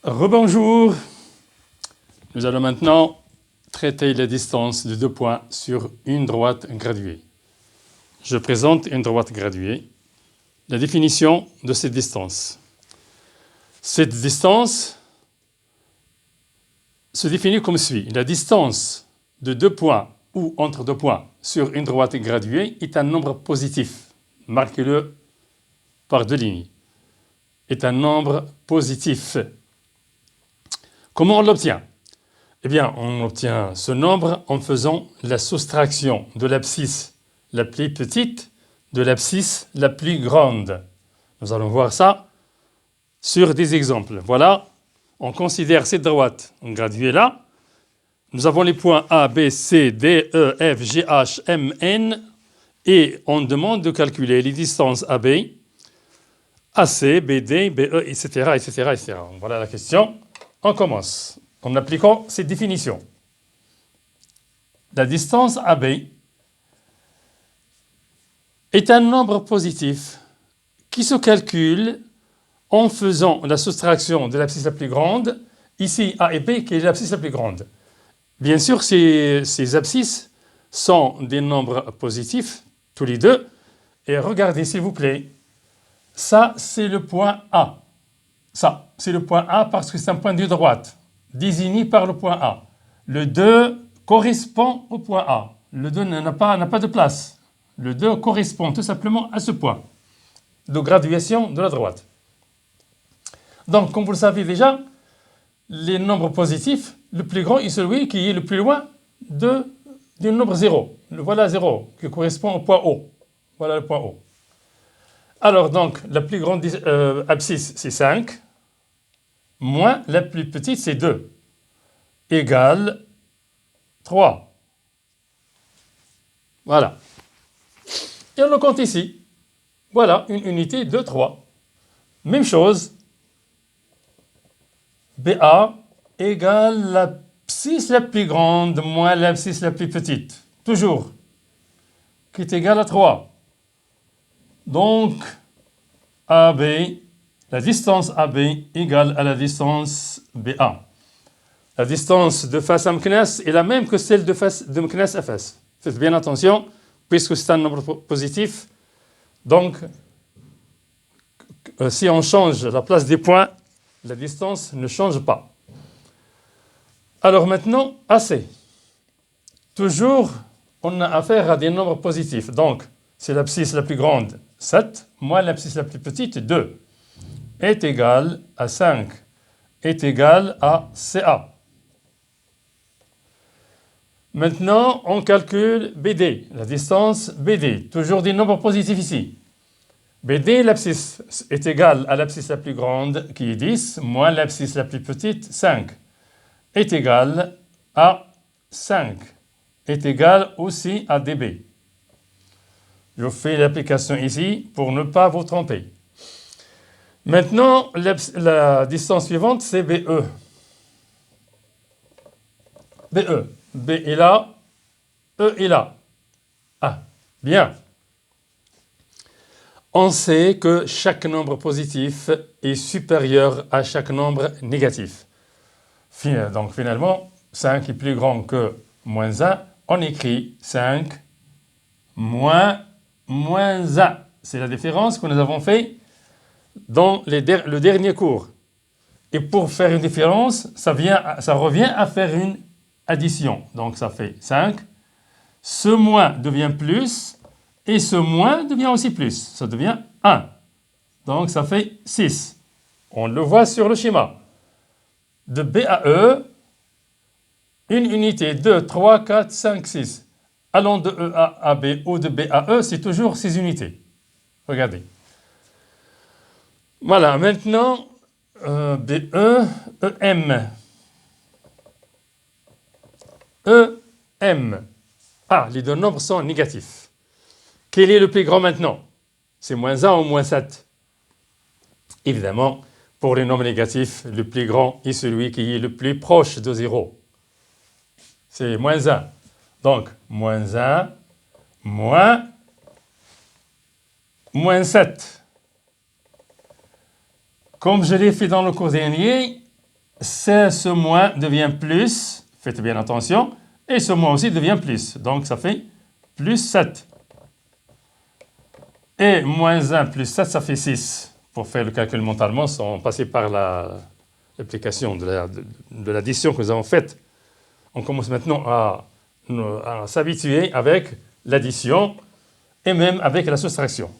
Rebonjour. Nous allons maintenant traiter la distance de 2 points sur une droite graduée. Je présente une droite graduée. La définition de cette distance. Cette distance se définit comme suit. La distance de 2 points ou entre 2 points sur une droite graduée est un nombre positif. Marquez-le par 2 lignes. Est un nombre positif. Comment on l'obtient? Eh bien, on obtient ce nombre en faisant la soustraction de l'abscisse la plus petite de l'abscisse la plus grande. Nous allons voir ça sur des exemples. Voilà, on considère cette droite graduée là. Nous avons les points A, B, C, D, E, F, G, H, M, N et on demande de calculer les distances AB, AC, BD, BE, etc., etc., etc. Voilà la question. On commence en appliquant cette définition. La distance AB est un nombre positif qui se calcule en faisant la soustraction de l'abscisse la plus grande, ici A et B qui est l'abscisse la plus grande. Bien sûr, ces abscisses sont des nombres positifs, tous les deux, et regardez s'il vous plaît, ça c'est le point A. Ça, c'est le point A parce que c'est un point de droite, désigné par le point A. Le 2 correspond au point A. Le 2 n'a pas de place. Le 2 correspond tout simplement à ce point de graduation de la droite. Donc, comme vous le savez déjà, les nombres positifs, le plus grand est celui qui est le plus loin du nombre 0. Voilà 0, qui correspond au point O. Voilà le point O. Alors, donc, la plus grande abscisse, c'est 5, moins la plus petite, c'est 2, égale 3. Voilà. Et on le compte ici. Voilà, une unité de 3. Même chose. BA égale l'abscisse la plus grande moins l'abscisse la plus petite. Toujours. Qui est égal à 3. Donc, AB, la distance AB égale à la distance BA. La distance de face à Mknas est la même que celle de face de Mknas à face. Faites bien attention, puisque c'est un nombre positif. Donc, si on change la place des points, la distance ne change pas. Alors maintenant, AC. Toujours, on a affaire à des nombres positifs. Donc, c'est l'abscisse la plus grande, 7, moins l'abscisse la plus petite, 2, est égal à 5, est égal à CA. Maintenant, on calcule BD, la distance BD, toujours des nombres positifs ici. BD, l'abscisse est égale à l'abscisse la plus grande, qui est 10, moins l'abscisse la plus petite, 5, est égal à 5, est égal aussi à DB. Je fais l'application ici pour ne pas vous tromper. Maintenant, la distance suivante, c'est BE. BE. B est là, E est là. Ah, bien. On sait que chaque nombre positif est supérieur à chaque nombre négatif. Donc finalement, 5 est plus grand que moins 1. On écrit 5 moins 1. C'est la différence que nous avons fait dans le dernier cours. Et pour faire une différence, ça revient à faire une addition. Donc ça fait 5. Ce moins devient plus. Et ce moins devient aussi plus. Ça devient 1. Donc ça fait 6. On le voit sur le schéma. De B à E, une unité, 2, 3, 4, 5, 6. Allons de E à B ou de B à E, c'est toujours 6 unités. Regardez. Voilà, maintenant, BE, EM. EM. Ah, les deux nombres sont négatifs. Quel est le plus grand maintenant? C'est moins 1 ou moins 7? Évidemment, pour les nombres négatifs, le plus grand est celui qui est le plus proche de 0. C'est moins 1. Donc, moins 1, moins 7. Comme je l'ai fait dans le cours dernier, ce moins devient plus, faites bien attention, et ce moins aussi devient plus. Donc ça fait plus 7. Et moins 1 plus 7, ça fait 6. Pour faire le calcul mentalement, sans passer par l'application de l'addition que nous avons faite. On commence maintenant à s'habituer avec l'addition et même avec la soustraction.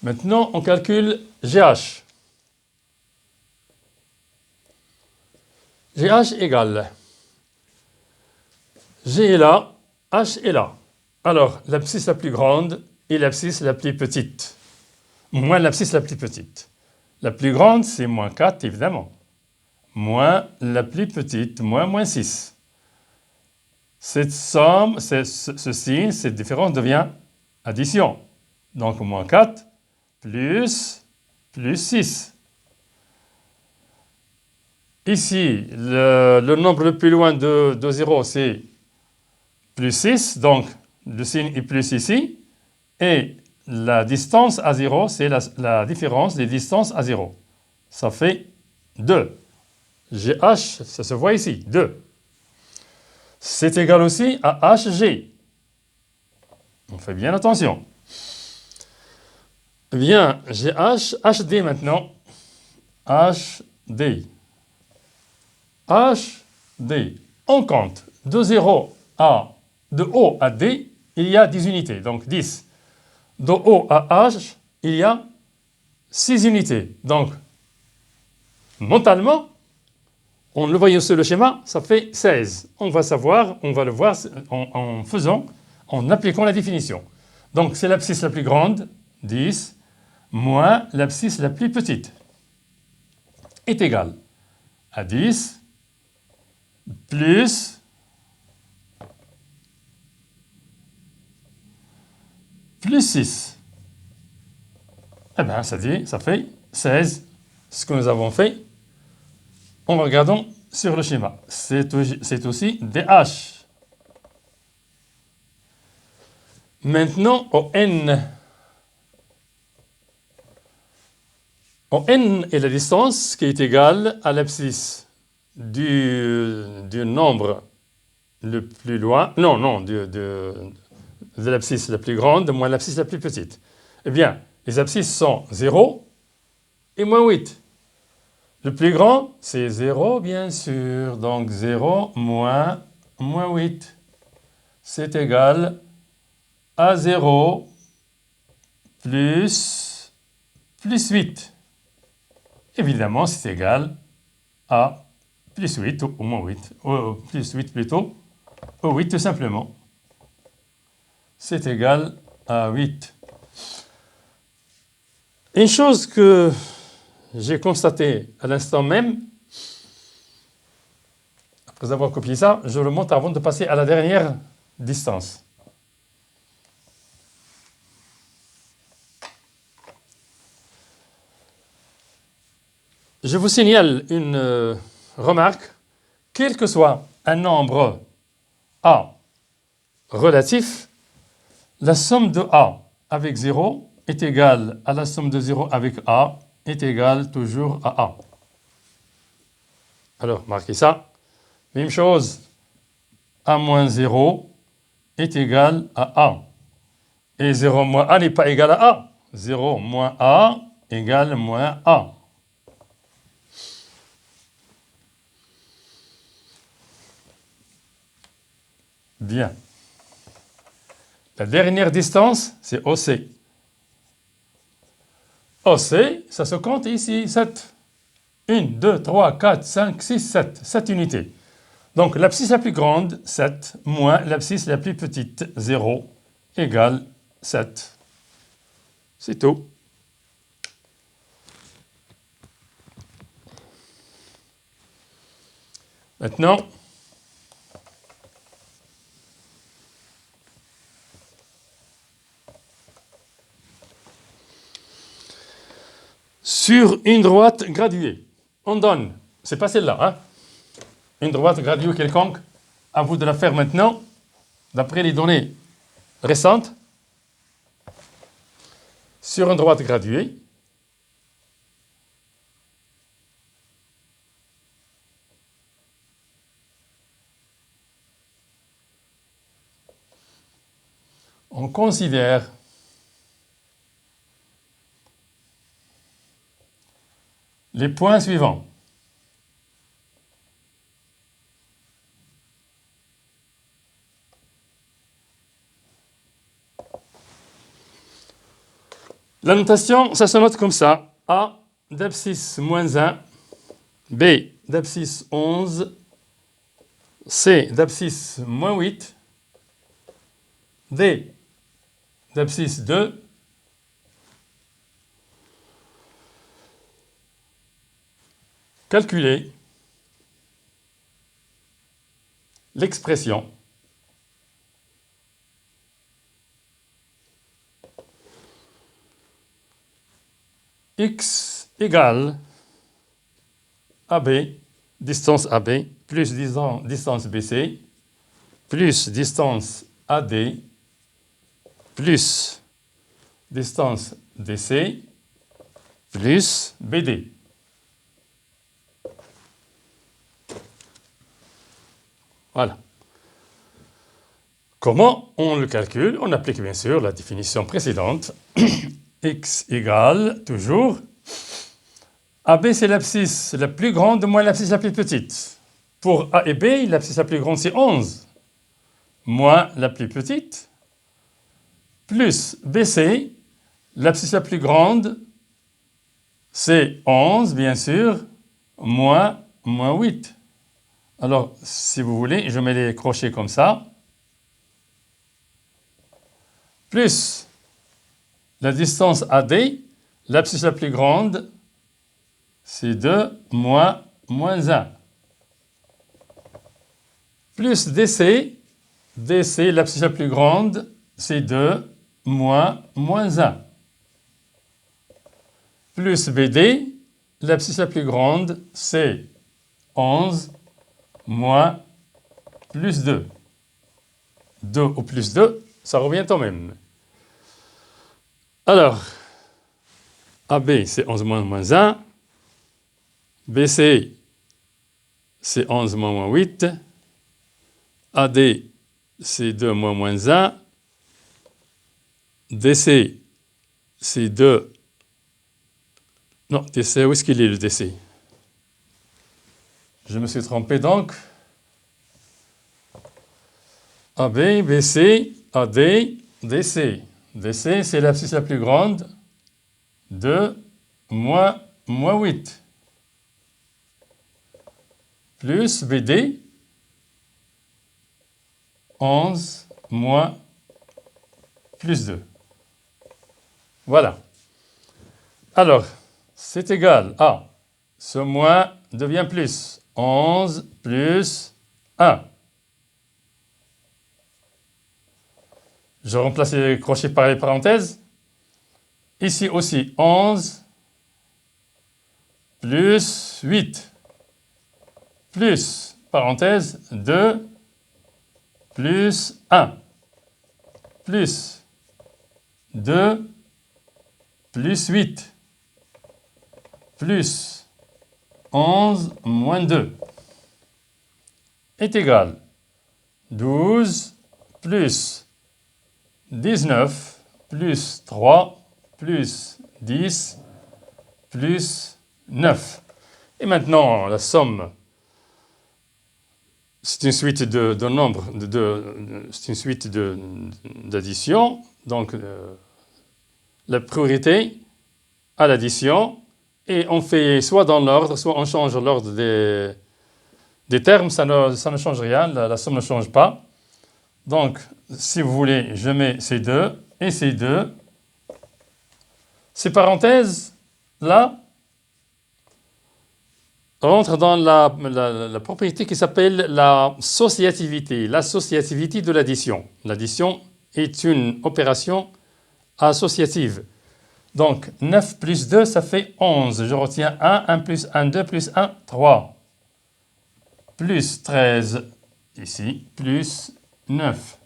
Maintenant, on calcule GH. GH égale G est là, H est là. Alors, l'abscisse la plus grande et l'abscisse la plus petite. Moins l'abscisse la plus petite. La plus grande, c'est moins 4, évidemment. Moins la plus petite, moins 6. Cette somme, ce signe, cette différence devient addition. Donc, moins 4 plus 6. Ici, le nombre le plus loin de 0, c'est plus 6. Donc, le signe est plus ici. Et la distance à 0, c'est la différence des distances à 0. Ça fait 2. GH, ça se voit ici, 2. C'est égal aussi à HG. On fait bien attention. Bien, GH, HD maintenant. HD. HD. On compte de 0 de O à D, il y a 10 unités, donc 10. De O à H, il y a 6 unités. Donc, mentalement, en le voyant sur le schéma, ça fait 16. On va le voir en appliquant la définition. Donc, c'est l'abscisse la plus grande, 10, moins l'abscisse la plus petite, est égal à 10 plus 6. Eh bien, ça fait 16, ce que nous avons fait en regardant sur le schéma. C'est aussi DH. Maintenant, au N. Au N est la distance qui est égale à l'abscisse du nombre le plus loin, de l'abscisse la plus grande moins l'abscisse la plus petite. Eh bien, les abscisses sont 0 et moins 8. Le plus grand, c'est 0, bien sûr. Donc 0 moins 8. C'est égal à 0 plus 8. Évidemment, c'est égal à plus 8 ou moins 8. Plus 8 plutôt, ou 8 tout simplement. C'est égal à 8. Une chose que j'ai constatée à l'instant même, après avoir copié ça, je le montre avant de passer à la dernière distance. Je vous signale une remarque. Quel que soit un nombre A relatif, la somme de A avec 0 est égale à la somme de 0 avec A est égale toujours à A. Alors, marquez ça. Même chose, A moins 0 est égal à A. Et 0 moins A n'est pas égal à A. 0 moins A égale moins A. Bien. La dernière distance, c'est OC. OC, ça se compte ici, 7. 1, 2, 3, 4, 5, 6, 7. 7 unités. Donc l'abscisse la plus grande, 7, moins l'abscisse la plus petite, 0, égale 7. C'est tout. Maintenant, sur une droite graduée, on donne, c'est pas celle-là, hein? Une droite graduée quelconque, à vous de la faire maintenant, d'après les données récentes. sur une droite graduée. On considère les points suivants. La notation, ça se note comme ça. A d'abscisse moins 1, B d'abscisse 11, C d'abscisse moins 8, D d'abscisse 2, calculer l'expression x égale AB, distance AB, plus distance BC, plus distance AD, plus distance DC, plus BD. Voilà. Comment on le calcule? On applique bien sûr la définition précédente. X égale toujours AB, c'est l'abscisse la plus grande moins l'abscisse la plus petite. Pour A et B, l'abscisse la plus grande c'est 11 moins la plus petite, plus BC, l'abscisse la plus grande c'est 11 bien sûr, moins 8. Alors si vous voulez, je mets les crochets comme ça, plus la distance AD, l'abscisse la plus grande, c'est 2 moins 1. Plus DC, l'abscisse la plus grande, c'est 2 moins 1. Plus BD, l'abscisse la plus grande, c'est 11 moins plus 2. 2 ou plus 2, ça revient au même. Alors, AB, c'est 11 moins 1. BC, c'est 11 moins 8. AD, c'est 2 moins 1. DC, c'est 2. Non, DC, où est-ce qu'il est le DC? Je me suis trompé donc. AB, BC, AD, DC. DC, c'est l'abscisse la plus grande. 2 moins 8. Plus BD, 11 moins plus 2. Voilà. Alors, c'est égal à, ce moins devient plus, 11 plus 1. Je remplace les crochets par les parenthèses. Ici aussi, 11 plus 8 plus, parenthèse, 2 plus 1 plus 2 plus 8 plus 11 moins 2 est égal 12 plus 19 plus 3 plus 10 plus 9. Et maintenant, la somme, c'est une suite de nombres, c'est une suite d'addition. Donc, la priorité à l'addition. Et on fait soit dans l'ordre, soit on change l'ordre des termes. Ça ne change rien, la somme ne change pas. Donc, si vous voulez, je mets ces deux et ces deux. Ces parenthèses, là, rentrent dans la propriété qui s'appelle l'associativité de l'addition. L'addition est une opération associative. Donc, 9 plus 2, ça fait 11. Je retiens 1 plus 1, 2 plus 1, 3. Plus 13, ici, plus 9.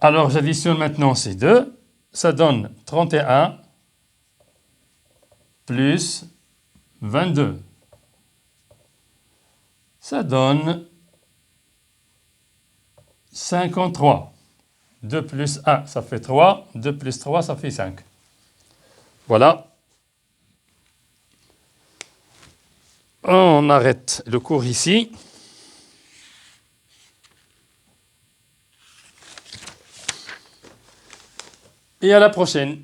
Alors, j'additionne maintenant ces deux. ça donne 31 plus 22. Ça donne 53. 2 plus 1, ça fait 3. 2 plus 3, ça fait 5. Voilà. On arrête le cours ici. Et à la prochaine.